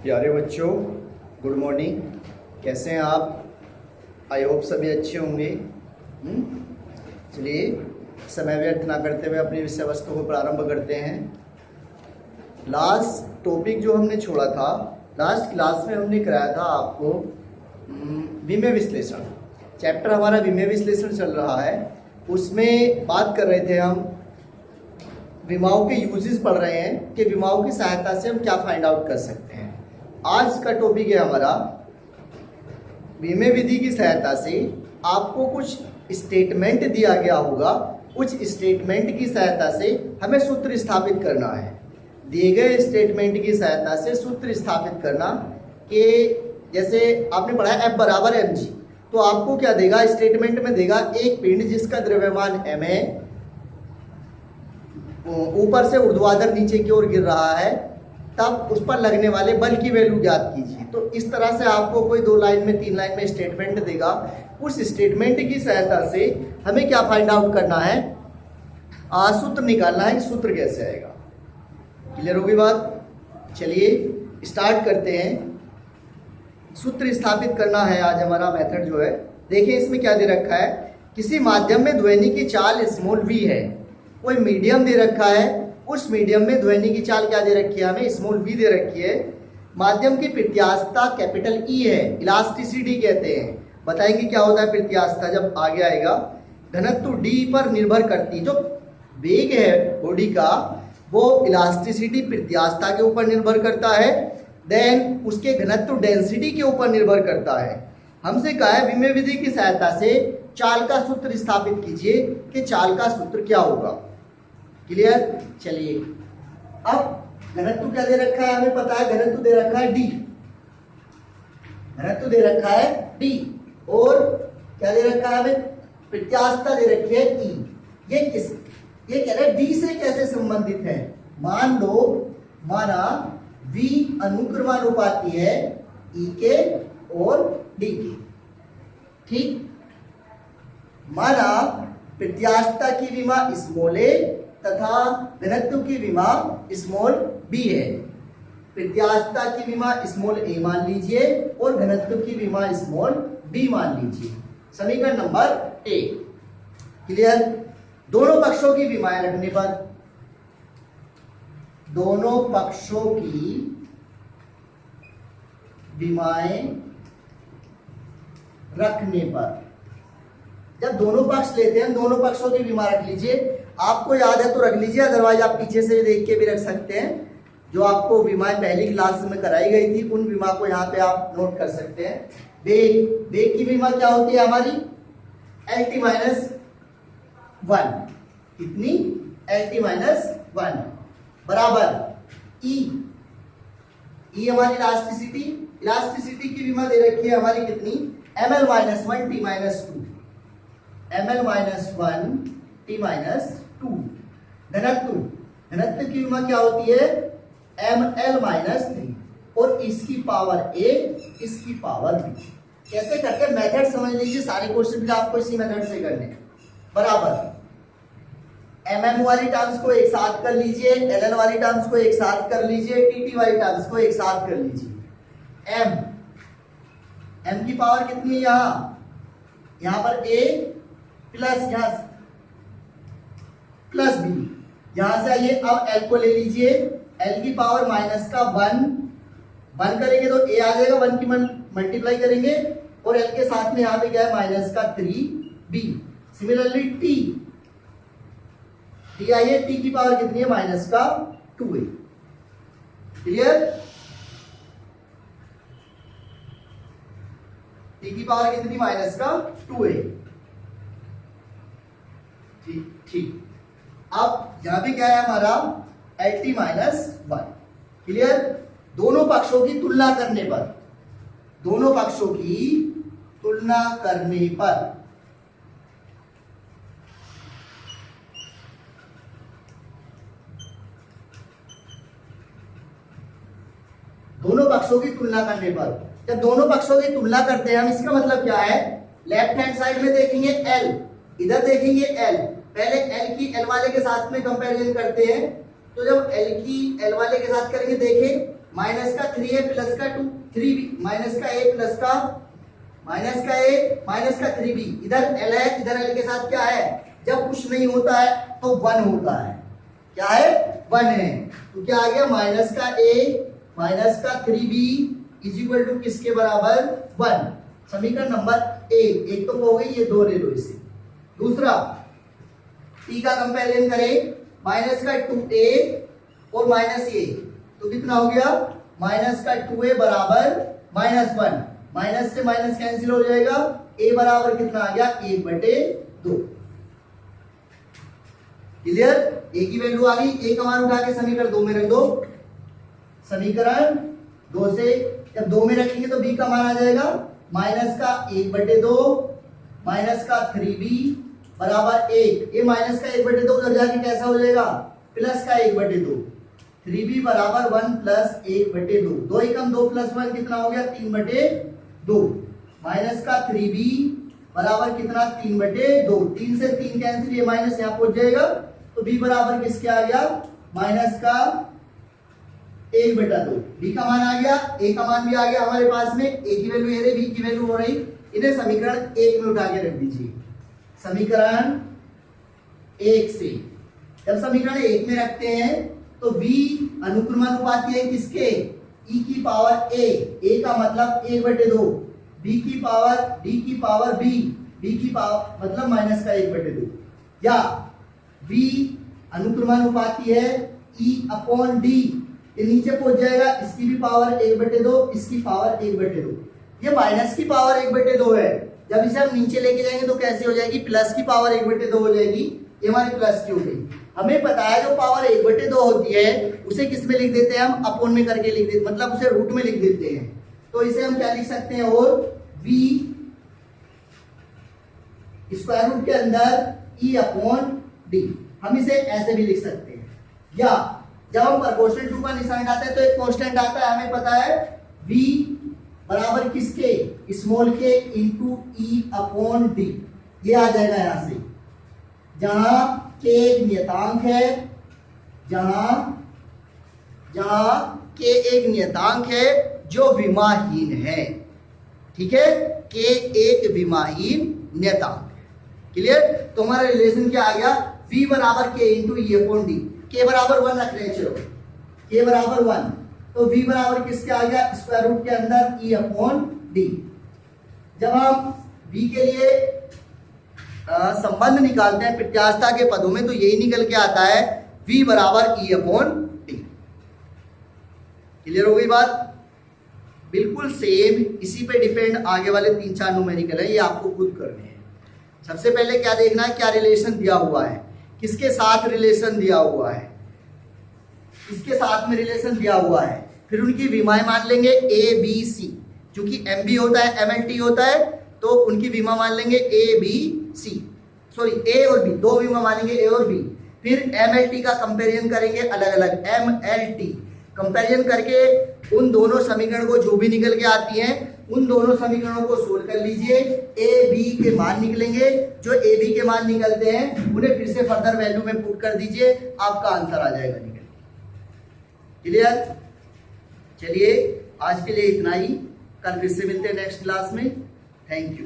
प्यारे बच्चों, good morning. कैसे हैं आप? आई होप सभी अच्छे होंगे। चलिए समय व्यर्थ ना करते हुए अपनी विषय वस्तु को प्रारंभ करते हैं। लास्ट टॉपिक जो हमने छोड़ा था, लास्ट क्लास में हमने कराया था आपको विमेय विश्लेषण। चैप्टर हमारा विमेय विश्लेषण चल रहा है। उसमें बात कर रहे थे हम, विमाओं के यूजेस पढ़ रहे हैं कि विमाओं की सहायता से हम क्या फाइंड आउट कर सकते हैं। आज का टॉपिक है हमारा विमेय विधि की सहायता से आपको कुछ स्टेटमेंट दिया गया होगा, कुछ स्टेटमेंट की सहायता से हमें सूत्र स्थापित करना है। दिए गए स्टेटमेंट की सहायता से सूत्र स्थापित करना कि जैसे आपने पढ़ा है F बराबर mg, तो आपको क्या देगा? स्टेटमेंट में देगा एक पिंड जिसका द्रव्यमान m है, ऊपर से ऊर्ध्वाधर नीचे की ओर गिर रहा है, तब उस पर लगने वाले बल की वैल्यू ज्ञात कीजिए। तो इस तरह से आपको कोई 2 लाइन में 3 लाइन में स्टेटमेंट देगा। उस स्टेटमेंट की सहायता से हमें क्या फाइंड आउट करना है? सूत्र निकालना है। सूत्र कैसे आएगा? क्लियर होगी बात? चलिए स्टार्ट करते हैं। सूत्र स्थापित करना है आज हमारा मेथड जो है। देखिए इसमें क्या दे रखा है, किसी माध्यम में ध्वनि की चाल स्मॉल v है, कोई मीडियम दे रखा है, उस मीडियम में ध्वनि की चाल क्या दे रखी है? हमें स्मॉल v दे रखी है। माध्यम की प्रत्यास्थता कैपिटल E है, इलास्टिसिटी कहते हैं। बताएंगे क्या होता है प्रत्यास्थता जब आगे आएगा। घनत्व d पर निर्भर करती, जो वेग है बॉडी का वो इलास्टिसिटी प्रत्यास्थता के ऊपर निर्भर करता है, देन उसके घनत्व डेंसिटी के ऊपर निर्भर करता है। हमसे कहा है विमेय विधि की सहायता से चाल का सूत्र स्थापित कीजिए कि चाल का सूत्र क्या होगा। क्लियर? चलिए अब घनत्व क्या दे रखा है? हमें पता है घनत्व दे रखा है d, घनत्व दे रखा है d, और क्या दे रखा है? हमें प्रत्यास्थता दे रखी है E। ये कह रहे हैं d से कैसे संबंधित है? मान लो माना v अनुक्रमानुपाती है E के और d के, ठीक। माना प्रत्यास्थता की विमा स्मॉल a तथा घनत्व की विमा स्मॉल b है। प्रत्यास्थता की विमा स्मॉल a मान लीजिए और घनत्व की विमा स्मॉल b मान लीजिए। समीकरण नंबर 1। क्लियर? दोनों पक्षों की विमाएं रखने पर, दोनों पक्षों की विमाएं रखने पर, जब दोनों पक्ष लेते हैं दोनों पक्षों की विमा रख लीजिए। आपको याद है तो रख लीजिए, अदरवाइज आप पीछे से देख के भी रख सकते हैं। जो आपको विमाएं पहली क्लास में कराई गई थी उन विमा को यहाँ पे आप नोट कर सकते हैं। वेग की विमा क्या होती है हमारी? LT-1। कितनी? LT-1 बराबर E हमारी इलास्टिसिटी की विमा दे रखी है हमारी कितनी? ml-1 t-2, ml-1 t-2। घनत्व की विमा क्या होती है? ml-3, और इसकी पावर a, इसकी पावर b। कैसे करके मेथड समझ लीजिए, सारे क्वेश्चन भी आपको इसी मेथड से करने। बराबर mm वाली टर्म्स को एक साथ कर लीजिए, ln वाली टर्म्स को एक साथ कर लीजिए, tt वाली टर्म्स को एक साथ कर लीजिए। m की पावर कितनी है? यहां पर a प्लस यहां प्लस b, यहां से आइए अब l को ले लीजिए, l की पावर माइनस का 1 करेंगे तो a आ जाएगा, 1 की मल्टीप्लाई करेंगे, और l के साथ में यहां पे क्या है? माइनस का 3b। सिमिलरली t आइए, t की पावर कितनी है? माइनस का 2a। क्लियर? t की पावर कितनी? माइनस का 2a। ठीक। अब यहां पे क्या है हमारा? LT-1। क्लियर? दोनों पक्षों की तुलना करने पर, दोनों पक्षों की तुलना करने पर जब दोनों पक्षों की तुलना करते हैं हम, इसका मतलब क्या है? लेफ्ट हैंड साइड में देखेंगे L, इधर देखेंगे L, पहले L की L वाले के साथ में कंपैरिजन करते हैं। तो जब L की L वाले के साथ करेंगे, देखें माइनस का 3a प्लस का 3b, माइनस का a प्लस का माइनस का a माइनस का 3b, इधर l है, इधर l के साथ क्या है, जब कुछ नहीं होता है तो 1 होता है, क्या है 1 है, तो क्या आ गया माइनस का a माइनस का 3b इज इक्वल टू किसके बराबर 1। समीकरण नंबर एक तो हो गई, ये 2 ले लो इसे। दूसरा t का कंपेरिजन करें, माइनस का 2a और माइनस a, तो कितना हो गया माइनस का 2a बराबर -1, माइनस से माइनस कैंसिल हो जाएगा, a बराबर कितना आ गया 1/2। क्लियर, a की वैल्यू आ गई, a का मान उठा के समीकरण 2 में रख दो, समीकरण 2 से जब 2 में रखेंगे तो b का मान आ जाएगा माइनस का 1/2 माइनस का 3b बराबर 1, ये माइनस का 1/2 उधर जाके कैसा हो जाएगा प्लस का 1/2, 3b बराबर 1 प्लस 1/2, 2 एकम 2 प्लस 1 कितना हो गया 3/2, माइनस का 3b बराबर कितना 3/2, 3 से 3 कैंसिल, ये माइनस यहाँ पहुंच जाएगा, तो b बराबर किसके आ गया माइनस का 1/2, b का मान आ गया, a का मान भी आ गया हमारे पास में, a की वैल्यू ये रही, b की वैल्यू हो रही, इन्हें समीकरण 1 में उठा के रख दीजिए। समीकरण 1 से जब समीकरण 1 में रखते हैं तो v अनुक्रमानुपाती है किसके e की पावर a का मतलब 1/2, b की पावर d की पावर b की पावर मतलब माइनस का 1/2, या v अनुक्रमानुपाती है e/d, ये नीचे पहुंच जाएगा, इसकी भी पावर 1/2, इसकी पावर 1/2, ये माइनस की पावर 1/2 है, जब इसे हम नीचे लेके जाएंगे तो कैसे हो जाएगी प्लस की पावर 1/2 हो जाएगी, ये हमारी प्लस की हो गई। हमें पता है जो पावर 1/2 होती है उसे किस में लिख देते हैं हम अपॉन में करके लिख देते, मतलब उसे रूट में लिख देते हैं, तो इसे हम क्या लिख सकते हैं और v स्क्वायर रूट के अंदर e/d, हम इसे ऐसे भी लिख सकते हैं, या जब हम प्रोपोर्शनल टू का निशान हटाते हैं तो एक कांस्टेंट आता है, हमें पता है v बराबर किसके स्मॉल के इनटू e/d, ये आ जाएगा यहां से, जहां k एक नियतांक है, जहां k एक नियतांक है जो विमाहीन है, ठीक है, k एक विमाहीन नियतांक है। क्लियर, तो हमारा रिलेशन क्या आ गया v बराबर k इंटू e/d, k बराबर 1 रख रहे हैं, चलो k बराबर 1, तो v बराबर किसके आ गया स्क्वायर रूट के अंदर e/d। जब हम v के लिए संबंध निकालते हैं प्रत्यास्थता के पदों में तो यही निकल के आता है v बराबर e/d। क्लियर हो गई बात, बिल्कुल सेम इसी पे डिपेंड आगे वाले 3-4 न्यूमेरिकल है, ये आपको खुद करने हैं। सबसे पहले क्या देखना है, क्या रिलेशन दिया हुआ है, किसके साथ रिलेशन दिया हुआ है, इसके साथ में रिलेशन दिया हुआ है, फिर उनकी विमाएं मान लेंगे a b c, क्योंकि mb होता है mlt होता है तो उनकी विमा मान लेंगे a b c, sorry a और b, 2 विमा मानेंगे a और b, फिर mlt का कंपैरिजन करेंगे अलग अलग, mlt कंपैरिजन करके उन दोनों समीकरण को जो भी निकल के आती हैं उन दोनों समीकरणों को सोल्व कर लीजिए, a b के मान निकलेंगे, जो a b के मान निकलते हैं उन्हें फिर से फर्दर वैल्यू में पुट कर दीजिए, आपका आंसर आ जाएगा निकल। क्लियर, चलिए आज के लिए इतना ही, कल फिर से मिलते हैं नेक्स्ट क्लास में, थैंक यू।